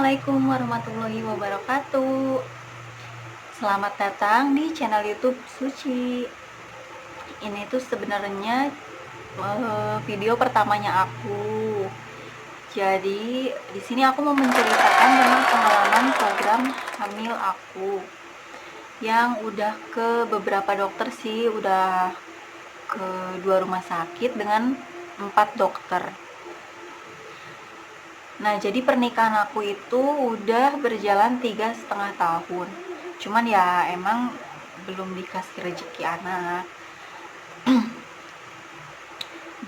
Assalamualaikum warahmatullahi wabarakatuh. Selamat datang di channel YouTube Suci. Ini tuh sebenarnya video pertamanya aku. Jadi di sini aku mau menceritakan tentang pengalaman program hamil aku yang udah ke beberapa dokter sih, udah ke 2 rumah sakit dengan 4 dokter. Nah, jadi pernikahan aku itu udah berjalan 3,5 tahun. Cuman ya emang belum dikasih rezeki anak.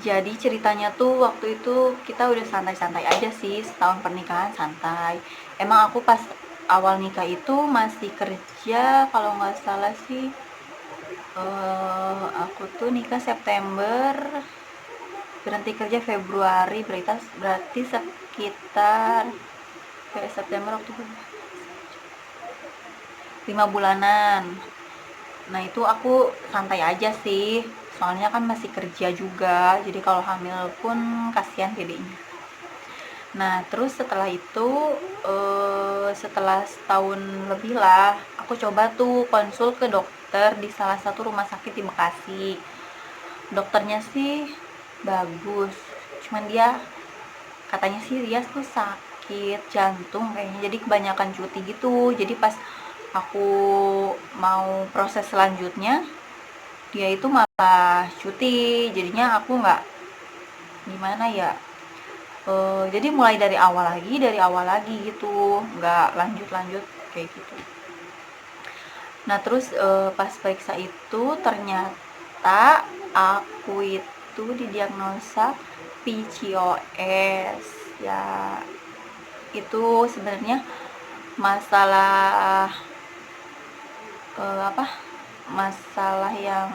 Jadi ceritanya tuh waktu itu kita udah santai-santai aja sih, setahun pernikahan santai. Emang aku pas awal nikah itu masih kerja, kalau nggak salah sih aku tuh nikah September, berhenti kerja Februari, berarti sekitar September, Oktober, 5 bulanan. Nah itu aku santai aja sih, soalnya kan masih kerja juga, jadi kalau hamil pun kasihan dedeknya. Nah terus setelah itu setelah setahun lebih lah, aku coba tuh konsul ke dokter di salah satu rumah sakit di Bekasi. Dokternya sih bagus, cuman dia katanya sih dia tuh sakit jantung kayaknya, jadi kebanyakan cuti gitu. Jadi pas aku mau proses selanjutnya, dia itu malah cuti, jadinya aku nggak, gimana ya, jadi mulai dari awal lagi gitu, nggak lanjut kayak gitu. Nah terus pas periksa itu ternyata aku itu didiagnosa PCOS. Ya itu sebenarnya masalah masalah yang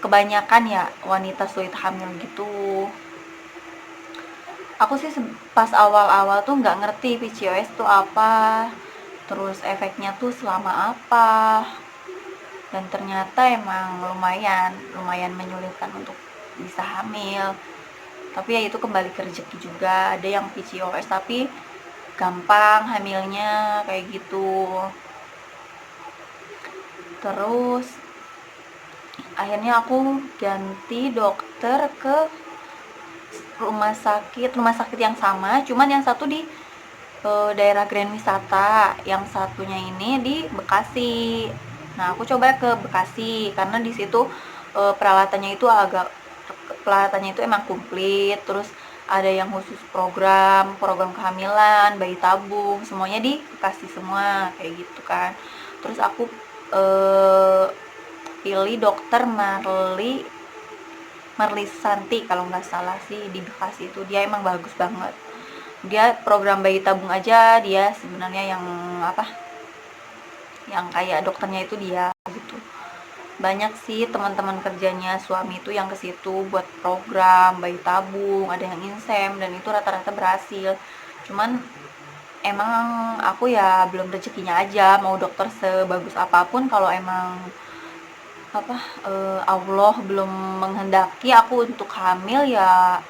kebanyakan ya wanita sulit hamil gitu. Aku sih pas awal-awal tuh nggak ngerti PCOS tuh apa, terus efeknya tuh selama apa, dan ternyata emang lumayan menyulitkan untuk bisa hamil. Tapi ya itu kembali ke rezeki juga. Ada yang PCOS tapi gampang hamilnya kayak gitu. Terus akhirnya aku ganti dokter ke rumah sakit yang sama, cuman yang satu di daerah Grand Wisata, yang satunya ini di Bekasi. Nah aku coba ke Bekasi karena di situ peralatannya itu emang komplit, terus ada yang khusus program kehamilan, bayi tabung, semuanya di Bekasi semua kayak gitu kan. Terus aku pilih dokter Marlisanti kalau nggak salah sih, di Bekasi itu. Dia emang bagus banget, dia program bayi tabung aja, dia sebenarnya yang kayak dokternya itu dia gitu. Banyak sih teman-teman kerjanya suami itu yang ke situ buat program bayi tabung, ada yang insem, dan itu rata-rata berhasil. Cuman emang aku ya belum rezekinya aja, mau dokter sebagus apapun kalau emang Allah belum menghendaki aku untuk hamil ya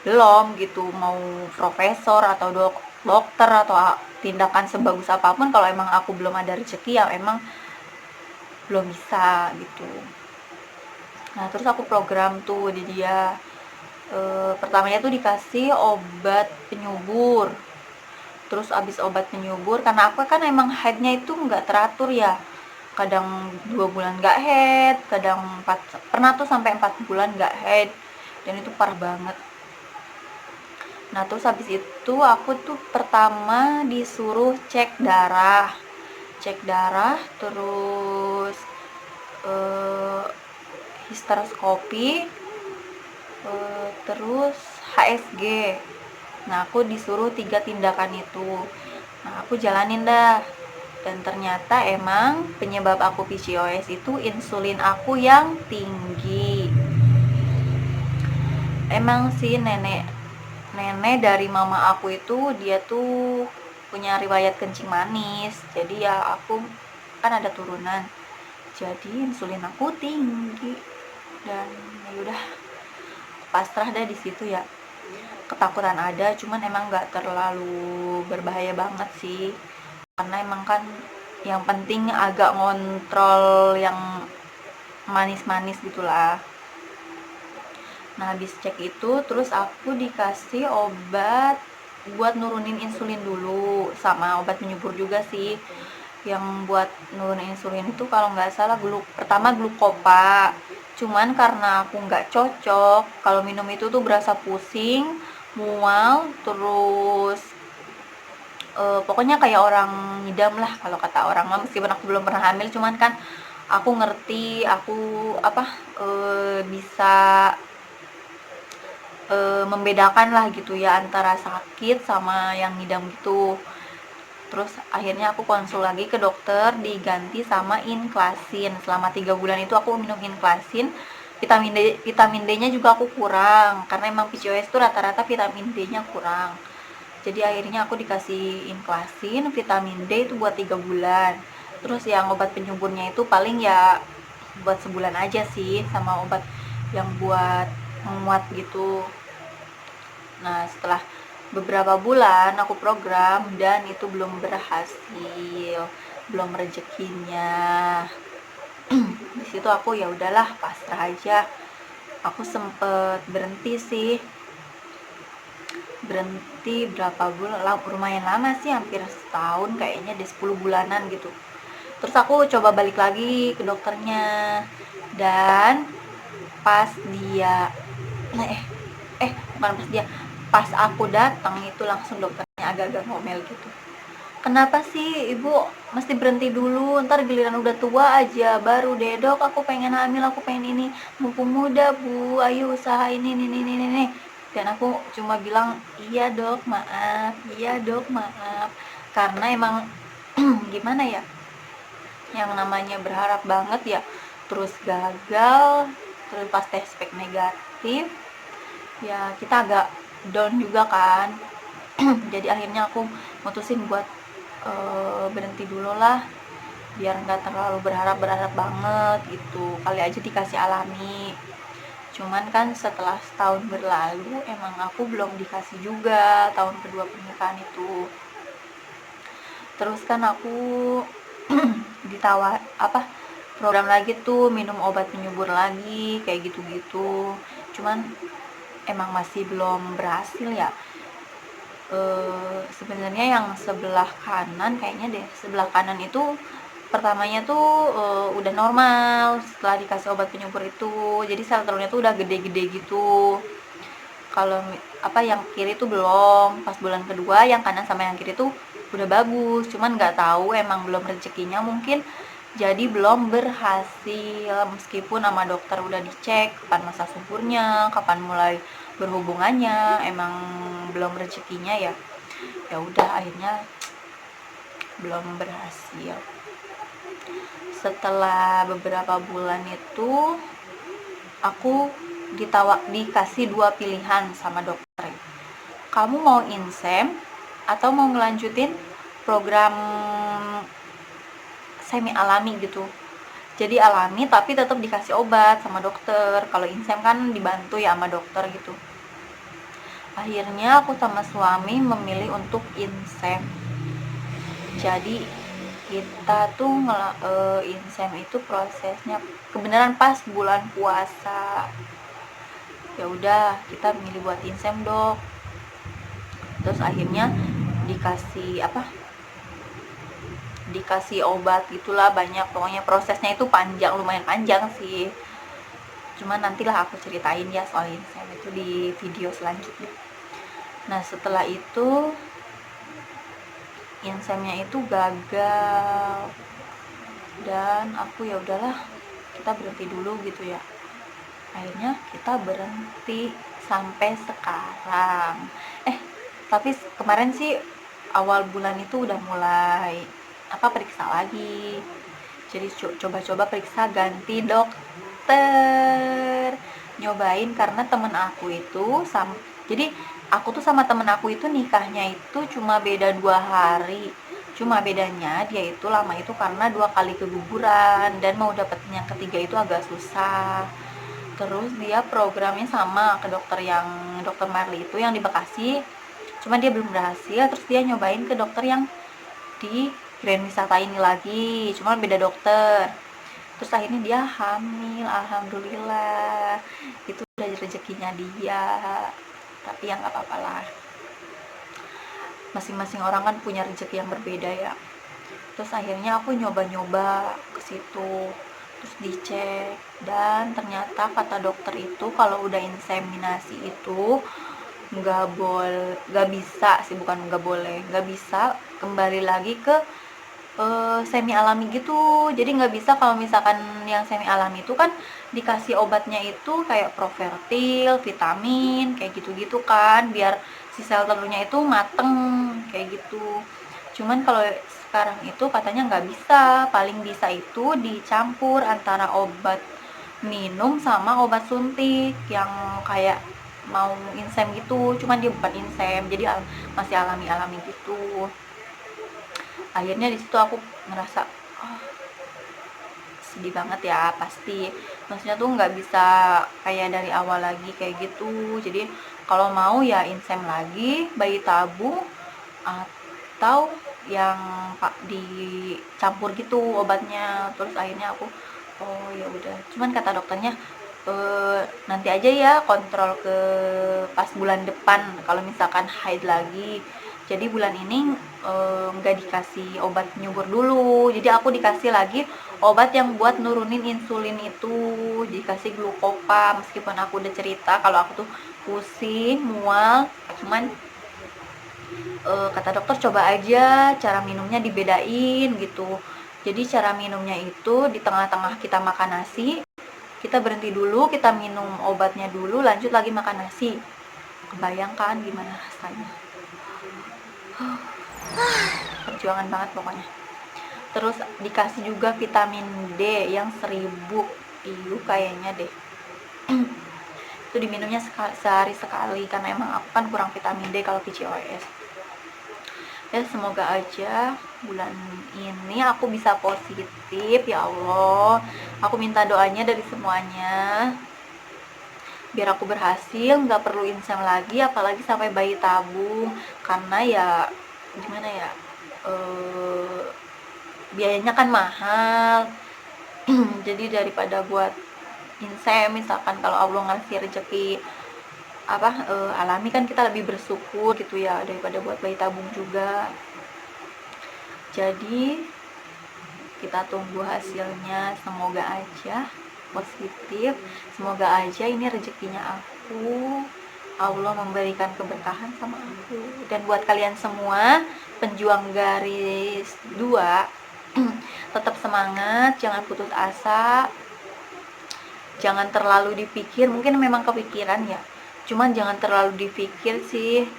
belum gitu. Mau profesor atau dokter atau tindakan sebagus apapun, kalau emang aku belum ada rezeki ya emang belum bisa gitu. Nah terus aku program tuh di dia, pertamanya tuh dikasih obat penyubur. Terus abis obat penyubur, karena aku kan emang headnya itu nggak teratur ya, kadang 2 bulan nggak head, kadang pernah tuh sampai 4 bulan nggak head, dan itu parah banget. Nah terus habis itu aku tuh pertama disuruh cek darah, terus histeroskopi, terus HSG. Nah aku disuruh 3 tindakan itu. Nah aku jalanin dah, dan ternyata emang penyebab aku PCOS itu insulin aku yang tinggi. Emang sih nenek dari mama aku itu dia tuh punya riwayat kencing manis, jadi ya aku kan ada turunan, jadi insulin aku tinggi. Dan ya udah pasrah dah di situ ya. ketakutan ada, cuman emang nggak terlalu berbahaya banget sih, karena emang kan yang penting agak ngontrol yang manis-manis gitulah. Nah habis cek itu terus aku dikasih obat buat nurunin insulin dulu, sama obat penyubur juga sih. Yang buat nurunin insulin itu kalau nggak salah pertama glukopa, cuman karena aku nggak cocok, kalau minum itu tuh berasa pusing, mual, terus pokoknya kayak orang ngidam lah kalau kata orang mah. Meskipun aku belum pernah hamil, cuman kan aku ngerti, aku bisa membedakan lah gitu ya antara sakit sama yang ngidam gitu. Terus akhirnya aku konsul lagi ke dokter, diganti sama Inclasin. Selama 3 bulan itu aku minum Inclasin. Vitamin D nya juga aku kurang, karena emang PCOS itu rata-rata vitamin D nya kurang. Jadi akhirnya aku dikasih Inclasin, vitamin D itu buat 3 bulan. Terus yang obat penyuburnya itu paling ya buat sebulan aja sih, sama obat yang buat menguat gitu. Nah setelah beberapa bulan aku program dan itu belum berhasil, belum rezekinya. Di situ aku ya udahlah pasrah aja. Aku sempet berhenti sih, berhenti berapa bulan, lumayan lama sih, hampir setahun kayaknya, deh 10 bulanan gitu. Terus aku coba balik lagi ke dokternya, dan pas dia bukan pas dia, pas aku datang itu langsung dokternya agak-agak ngomel gitu. Kenapa sih ibu mesti berhenti dulu, ntar giliran udah tua aja baru deh dok, aku pengen hamil, aku pengen ini, mumpung muda bu, ayo usahain ini. Dan aku cuma bilang iya dok maaf, iya dok maaf, karena emang gimana ya, yang namanya berharap banget ya, terus gagal, terus pas tes spek negatif ya kita agak down juga kan. Jadi akhirnya aku mutusin buat berhenti dulu lah, biar nggak terlalu berharap banget gitu, kali aja dikasih alami. Cuman kan setelah setahun berlalu emang aku belum dikasih juga tahun kedua pernikahan itu. Terus kan aku ditawar program lagi tuh, minum obat penyubur lagi kayak gitu-gitu, cuman emang masih belum berhasil ya. Sebenarnya yang sebelah kanan kayaknya deh, sebelah kanan itu pertamanya tuh udah normal setelah dikasih obat penyubur itu, jadi sel telurnya tuh udah gede-gede gitu. Kalau yang kiri tuh belum, pas bulan kedua yang kanan sama yang kiri tuh udah bagus, cuman nggak tahu emang belum rezekinya mungkin, jadi belum berhasil. Meskipun sama dokter udah dicek kapan masa suburnya, kapan mulai berhubungannya, emang belum rezekinya ya. Ya udah akhirnya belum berhasil. Setelah beberapa bulan itu aku dikasih 2 pilihan sama dokter. Kamu mau insem atau mau ngelanjutin program semi alami gitu. Jadi alami tapi tetap dikasih obat sama dokter. Kalau insem kan dibantu ya sama dokter gitu. Akhirnya aku sama suami memilih untuk insem. Jadi kita tuh insem itu prosesnya kebenaran pas bulan puasa. Ya udah kita milih buat insem dok. Terus akhirnya dikasih obat gitulah banyak, pokoknya prosesnya itu panjang, lumayan panjang sih. Cuman nantilah aku ceritain ya soal insem itu di video selanjutnya. Nah setelah itu insemnya itu gagal, dan aku ya udahlah kita berhenti dulu gitu ya. Akhirnya kita berhenti sampai sekarang. Tapi kemarin sih awal bulan itu udah mulai periksa lagi. Jadi coba-coba periksa ganti dokter, nyobain, karena temen aku itu jadi aku tuh sama temen aku itu nikahnya itu cuma beda 2 hari. Cuma bedanya dia itu lama itu karena 2 kali keguguran, dan mau dapetin yang ketiga itu agak susah. Terus dia programnya sama ke dokter Marli itu yang di Bekasi, cuma dia belum berhasil. Terus dia nyobain ke dokter yang di Grand Wisata ini lagi, cuma beda dokter. Terus akhirnya dia hamil, alhamdulillah. Itu udah rezekinya dia, tapi ya nggak apa-apa lah, masing-masing orang kan punya rezeki yang berbeda ya. Terus akhirnya aku nyoba-nyoba ke situ, terus dicek, dan ternyata kata dokter itu kalau udah inseminasi itu nggak bisa sih, bukan nggak boleh, nggak bisa kembali lagi ke semi alami gitu. Jadi nggak bisa kalau misalkan yang semi alami itu kan dikasih obatnya itu kayak provertil, vitamin, kayak gitu-gitu kan, biar si sel telurnya itu mateng kayak gitu. Cuman kalau sekarang itu katanya nggak bisa, paling bisa itu dicampur antara obat minum sama obat suntik yang kayak mau insem gitu, cuman dia bukan insem, jadi masih alami-alami gitu. Akhirnya di situ aku ngerasa, oh, sedih banget ya, pasti maksudnya tuh nggak bisa kayak dari awal lagi kayak gitu. Jadi kalau mau ya insem lagi, bayi tabung, atau yang pak dicampur gitu obatnya. Terus akhirnya aku, oh ya udah, cuman kata dokternya, nanti aja ya kontrol ke pas bulan depan kalau misalkan haid lagi. Jadi bulan ini nggak dikasih obat nyubur dulu, jadi aku dikasih lagi obat yang buat nurunin insulin itu, dikasih glukopa. Meskipun aku udah cerita kalau aku tuh pusing, mual, cuman kata dokter coba aja cara minumnya dibedain gitu. Jadi cara minumnya itu di tengah-tengah kita makan nasi, kita berhenti dulu, kita minum obatnya dulu, lanjut lagi makan nasi. Kebayangkan gimana rasanya? Perjuangan banget pokoknya. Terus dikasih juga vitamin D yang 1000 IU kayaknya deh. Itu diminumnya sehari sekali karena emang aku kan kurang vitamin D kalau PCOS. Ya semoga aja bulan ini aku bisa positif ya Allah. Aku minta doanya dari semuanya biar aku berhasil, nggak perlu insem lagi, apalagi sampai bayi tabung. Karena ya gimana ya, biayanya kan mahal. Jadi daripada buat insem, misalkan kalau Allah ngasih rezeki alami, kan kita lebih bersyukur gitu ya, daripada buat bayi tabung juga. Jadi kita tunggu hasilnya, semoga aja positif, semoga aja ini rezekinya aku, Allah memberikan keberkahan sama aku. Dan buat kalian semua penjuang garis 2, tetap semangat, jangan putus asa, jangan terlalu dipikir. Mungkin memang kepikiran ya, cuman jangan terlalu dipikir sih,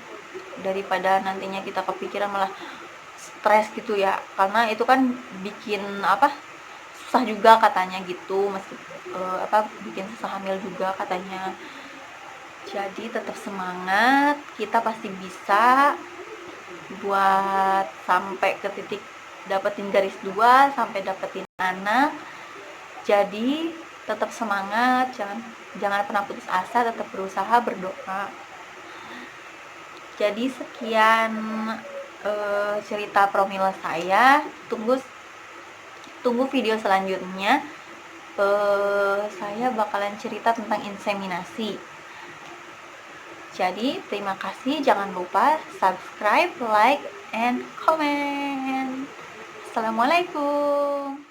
daripada nantinya kita kepikiran malah stres gitu ya, karena itu kan bikin susah juga katanya gitu, bikin susah hamil juga katanya. Jadi tetap semangat, kita pasti bisa buat sampai ke titik dapetin garis 2, sampai dapetin anak. Jadi tetap semangat, jangan pernah putus asa, tetap berusaha, berdoa. Jadi sekian cerita promila saya. Tunggu video selanjutnya. Saya bakalan cerita tentang inseminasi. Jadi terima kasih, jangan lupa subscribe, like, and comment. Assalamualaikum.